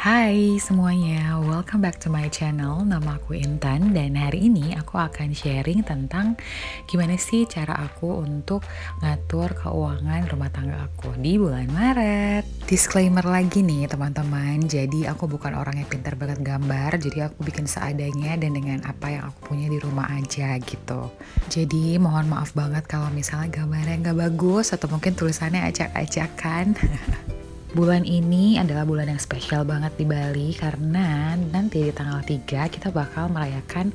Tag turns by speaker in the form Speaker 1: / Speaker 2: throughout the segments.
Speaker 1: Hai semuanya, welcome back to my channel. Nama aku Intan dan hari ini aku akan sharing tentang gimana sih cara aku untuk ngatur keuangan rumah tangga aku di bulan Maret. Disclaimer lagi nih teman-teman, jadi aku bukan orang yang pintar banget gambar, jadi aku bikin seadanya dan dengan apa yang aku punya di rumah aja gitu. Jadi mohon maaf banget kalau misalnya gambarnya nggak bagus atau mungkin tulisannya acak-acakan. Bulan ini adalah bulan yang spesial banget di Bali karena nanti di tanggal 3 kita bakal merayakan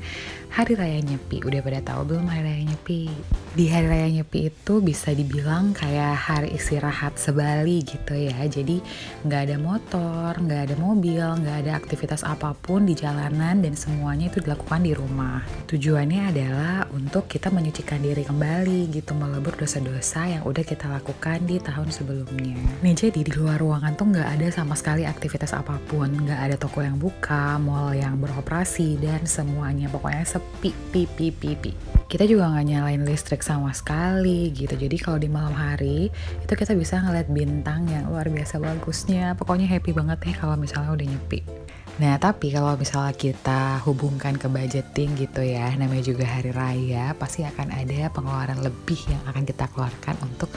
Speaker 1: Hari Raya Nyepi. Udah pada tahu belum Hari Raya Nyepi? Di Hari Raya Nyepi itu bisa dibilang kayak hari istirahat se-Bali gitu ya. Jadi nggak ada motor, nggak ada mobil, nggak ada aktivitas apapun di jalanan dan semuanya itu dilakukan di rumah. Tujuannya adalah untuk kita menyucikan diri kembali gitu, melebur dosa-dosa yang udah kita lakukan di tahun sebelumnya. Nih jadi di luar ruangan tuh nggak ada sama sekali aktivitas apapun, nggak ada toko yang buka, mall yang beroperasi, dan semuanya pokoknya sepi, pipi. Kita juga nggak nyalain listrik sama sekali gitu, jadi kalau di malam hari itu kita bisa ngeliat bintang yang luar biasa bagusnya, pokoknya happy banget ya kalau misalnya udah nyepi. Nah, tapi kalau misalnya kita hubungkan ke budgeting gitu ya, namanya juga hari raya, pasti akan ada pengeluaran lebih yang akan kita keluarkan untuk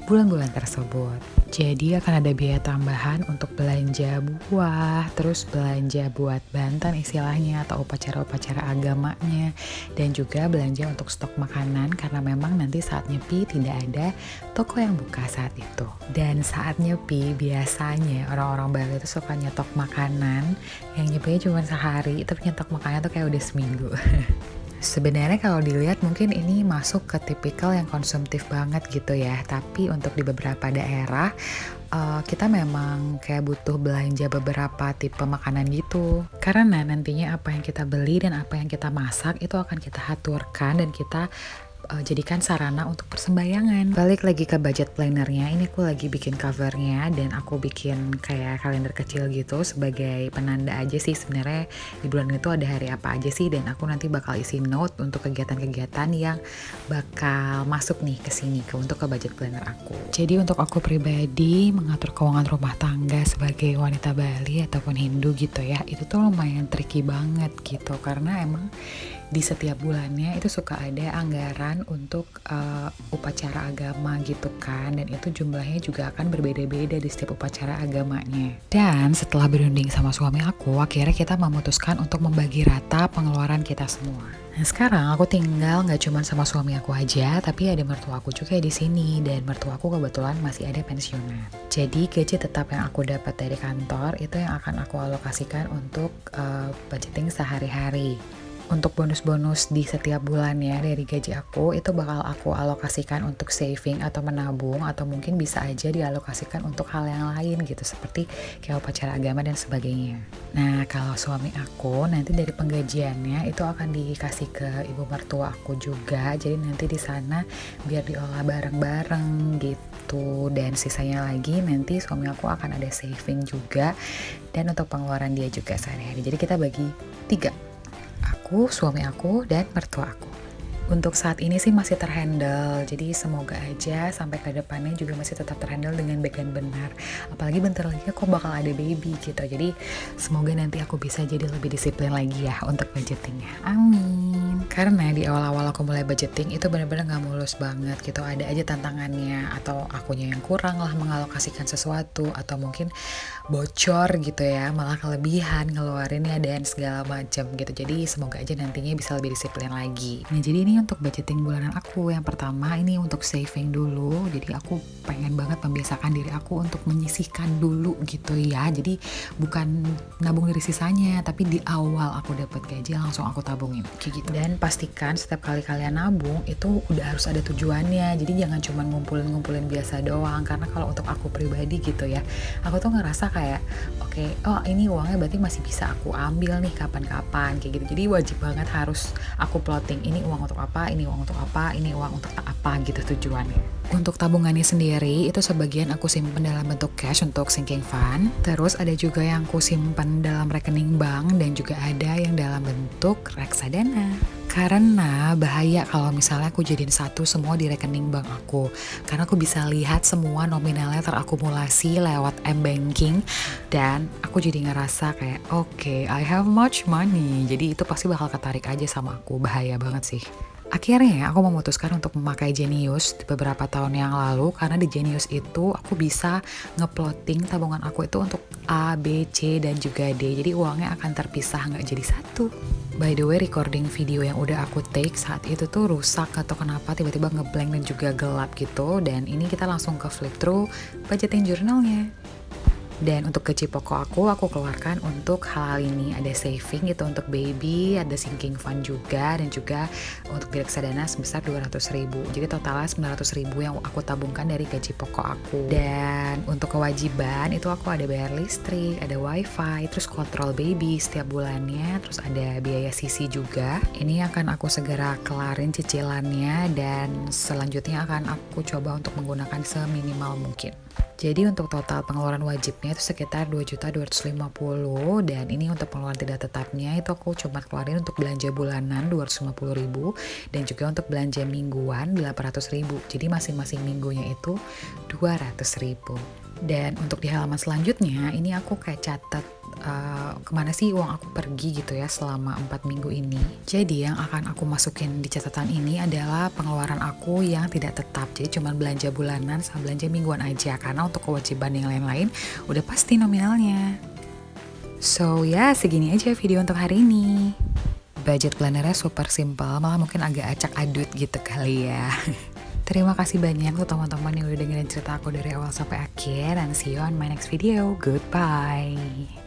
Speaker 1: bulan-bulan tersebut. Jadi akan ada biaya tambahan untuk belanja buah, terus belanja buat bantan istilahnya atau upacara-upacara agamanya, dan juga belanja untuk stok makanan karena memang nanti saat nyepi tidak ada toko yang buka saat itu. Dan saat nyepi biasanya orang-orang Bali itu suka nyetok makanan yang nyepinya cuma sehari, tapi nyetok makannya tuh kayak udah seminggu. Sebenarnya kalau dilihat mungkin ini masuk ke tipikal yang konsumtif banget gitu ya. Tapi untuk di beberapa daerah kita memang kayak butuh belanja beberapa tipe makanan gitu. Karena nantinya apa yang kita beli dan apa yang kita masak itu akan kita aturkan dan kita jadikan sarana untuk persembahyangan. Balik lagi ke budget plannernya, ini aku lagi bikin covernya dan aku bikin kayak kalender kecil gitu sebagai penanda aja sih sebenarnya di bulan itu ada hari apa aja sih, dan aku nanti bakal isi note untuk kegiatan-kegiatan yang bakal masuk nih ke sini untuk ke budget planner aku. Jadi untuk aku pribadi mengatur keuangan rumah tangga sebagai wanita Bali ataupun Hindu gitu ya, itu tuh lumayan tricky banget gitu karena emang di setiap bulannya itu suka ada anggaran untuk upacara agama gitu kan, dan itu jumlahnya juga akan berbeda-beda di setiap upacara agamanya. Dan setelah berunding sama suami aku, akhirnya kita memutuskan untuk membagi rata pengeluaran kita semua. Nah sekarang aku tinggal nggak cuma sama suami aku aja, tapi ada mertua aku juga di sini, dan mertua aku kebetulan masih ada pensiunan. Jadi gaji tetap yang aku dapat dari kantor itu yang akan aku alokasikan untuk budgeting sehari-hari. Untuk bonus-bonus di setiap bulan ya dari gaji aku itu bakal aku alokasikan untuk saving atau menabung, atau mungkin bisa aja dialokasikan untuk hal yang lain gitu seperti kayak upacara agama dan sebagainya. Nah kalau suami aku nanti dari penggajiannya itu akan dikasih ke ibu mertua aku juga, jadi nanti di sana biar diolah bareng-bareng gitu, dan sisanya lagi nanti suami aku akan ada saving juga dan untuk pengeluaran dia juga sehari-hari. Jadi kita bagi 3. Aku, suami aku, dan mertua aku. Untuk saat ini sih masih terhandle, jadi semoga aja sampai ke depannya juga masih tetap terhandle dengan baik dan benar. Apalagi bentar lagi aku bakal ada baby gitu, jadi semoga nanti aku bisa jadi lebih disiplin lagi ya untuk budgetingnya. Amin. Karena di awal-awal aku mulai budgeting itu benar-benar gak mulus banget gitu, ada aja tantangannya, atau akunya yang kurang lah mengalokasikan sesuatu, atau mungkin bocor gitu ya, malah kelebihan ngeluarinnya dan segala macam gitu. Jadi semoga aja nantinya bisa lebih disiplin lagi. Nah jadi ini untuk budgeting bulanan aku, yang pertama ini untuk saving dulu. Jadi aku pengen banget membiasakan diri aku untuk menyisihkan dulu gitu ya. Jadi bukan nabung dari sisanya, tapi di awal aku dapat gaji langsung aku tabungin kayak gitu. Dan pastikan setiap kali kalian nabung itu udah harus ada tujuannya. Jadi jangan cuma ngumpulin biasa doang, karena kalau untuk aku pribadi gitu ya, aku tuh ngerasa kayak oke, ini uangnya berarti masih bisa aku ambil nih kapan-kapan kayak gitu. Jadi wajib banget harus aku plotting, ini uang untuk apa, ini uang untuk apa, ini uang untuk apa gitu tujuannya. Untuk tabungannya sendiri itu sebagian aku simpen dalam bentuk cash untuk sinking fund, terus ada juga yang aku simpen dalam rekening bank, dan juga ada yang dalam bentuk reksadana. Karena bahaya kalau misalnya aku jadiin satu semua di rekening bank aku. Karena aku bisa lihat semua nominalnya terakumulasi lewat m-banking dan aku jadi ngerasa kayak oke, I have much money. Jadi itu pasti bakal ketarik aja sama aku. Bahaya banget sih. Akhirnya aku memutuskan untuk memakai Genius di beberapa tahun yang lalu karena di Genius itu aku bisa ngeplotting tabungan aku itu untuk A, B, C, dan juga D. Jadi uangnya akan terpisah nggak jadi satu. By the way, recording video yang udah aku take saat itu tuh rusak atau kenapa tiba-tiba ngeblank dan juga gelap gitu. Dan ini kita langsung ke flip through budgeting journalnya. Dan untuk gaji pokok aku keluarkan untuk hal-hal ini. Ada saving gitu untuk baby, ada sinking fund juga, dan juga untuk di reksadana sebesar 200.000. Jadi totalnya 900.000 yang aku tabungkan dari gaji pokok aku. Dan untuk kewajiban itu aku ada bayar listrik, ada wifi, terus kontrol baby setiap bulannya, terus ada biaya sisi juga. Ini akan aku segera kelarin cicilannya dan selanjutnya akan aku coba untuk menggunakan seminimal mungkin. Jadi untuk total pengeluaran wajibnya itu sekitar 2.250.000 dan ini untuk pengeluaran tidak tetapnya itu aku cuma keluarin untuk belanja bulanan 250.000 dan juga untuk belanja mingguan 800.000. Jadi masing-masing minggunya itu 200.000. Dan untuk di halaman selanjutnya ini aku kayak catat kemana sih uang aku pergi gitu ya selama 4 minggu ini. Jadi yang akan aku masukin di catatan ini adalah pengeluaran aku yang tidak tetap. Jadi cuma belanja bulanan sama belanja mingguan aja karena untuk kewajiban yang lain-lain udah pasti nominalnya. So ya segini aja video untuk hari ini. Budget plannernya super simple, malah mungkin agak acak adut gitu kali ya. Terima kasih banyak untuk teman-teman yang udah dengerin cerita aku dari awal sampai akhir. And see you on my next video. Goodbye.